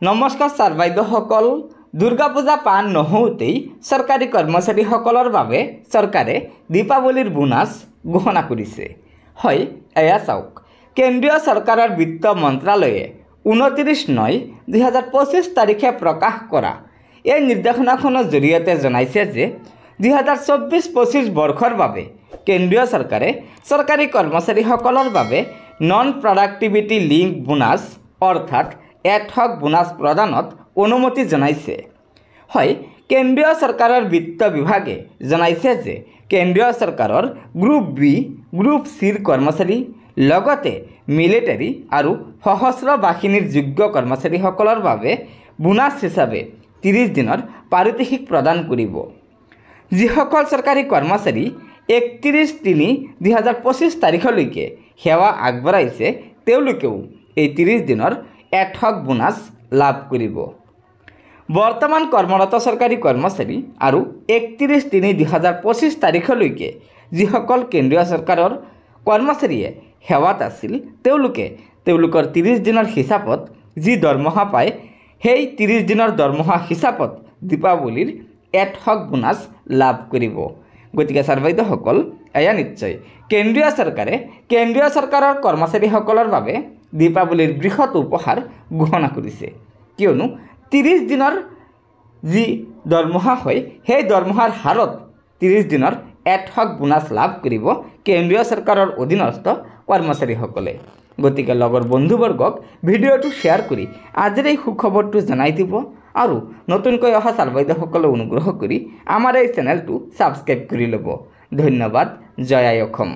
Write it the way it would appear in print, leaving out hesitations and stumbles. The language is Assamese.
নমস্কাৰ ছাৰ বাইদেউসকল, দুৰ্গা পূজা পাৰ নহওঁতেই চৰকাৰী কৰ্মচাৰীসকলৰ বাবে চৰকাৰে দীপাৱলীৰ বোনাছ ঘোষণা কৰিছে। হয়, এয়া চাওক, কেন্দ্ৰীয় চৰকাৰৰ বিত্ত মন্ত্ৰালয়ে 29/9/2025 তাৰিখে প্ৰকাশ কৰা এই নিৰ্দেশনাখনৰ জৰিয়তে জনাইছে যে 2024-25 বৰ্ষৰ বাবে কেন্দ্ৰীয় চৰকাৰে চৰকাৰী কৰ্মচাৰীসকলৰ বাবে নন প্ৰডাক্টিভিটি লিংক বোনাছ অৰ্থাৎ এডহক বোনাছ প্ৰদানত অনুমতি জনাইছে। হয়, কেন্দ্ৰীয় চৰকাৰৰ বিত্ত বিভাগে জনাইছে যে কেন্দ্ৰীয় চৰকাৰৰ গ্ৰুপ বি, গ্ৰুপ চিৰ কৰ্মচাৰী লগতে মিলিটাৰী আৰু সশস্ত্ৰ বাহিনীৰ যোগ্য কৰ্মচাৰীসকলৰ বাবে বোনাছ হিচাপে 30 দিনৰ পাৰিতোষিক প্ৰদান কৰিব। যিসকল চৰকাৰী কৰ্মচাৰী 31/3/2025 তাৰিখলৈকে সেৱা আগবঢ়াইছে তেওঁলোকেও এই 30 দিনৰ এডহক বোনাছ লাভ কৰিব। বৰ্তমান কৰ্মৰত চৰকাৰী কৰ্মচাৰী আৰু 31/3/2025 তাৰিখলৈকে যিসকল কেন্দ্ৰীয় চৰকাৰৰ কৰ্মচাৰীয়ে সেৱাত আছিল তেওঁলোকে তেওঁলোকৰ 30 দিনৰ হিচাপত যি দৰমহা পায় সেই 30 দিনৰ দৰমহা হিচাপত দীপাৱলীৰ এডহক বোনাছ লাভ কৰিব। গতিকে ছাৰ বাইদেউসকল, এয়া নিশ্চয় কেন্দ্ৰীয় চৰকাৰে কেন্দ্ৰীয় চৰকাৰৰ কৰ্মচাৰীসকলৰ বাবে দীপাৱলীৰ বৃহৎ উপহাৰ ঘোষণা কৰিছে, কিয়নো 30 দিনৰ যি দৰমহা হয় সেই দৰমহাৰ হাৰত 30 দিনৰ এডহক বোনাছ লাভ কৰিব কেন্দ্ৰীয় চৰকাৰৰ অধীনস্থ কৰ্মচাৰীসকলে। গতিকে লগৰ বন্ধুবৰ্গক ভিডিঅ'টো শ্বেয়াৰ কৰি আজিৰ এই সুখবৰটো জনাই দিব আৰু নতুনকৈ অহা ছাৰ বাইদেউসকলে অনুগ্ৰহ কৰি আমাৰ এই চেনেলটো ছাবস্ক্ৰাইব কৰি ল'ব। ধন্যবাদ। জয় আই অসম।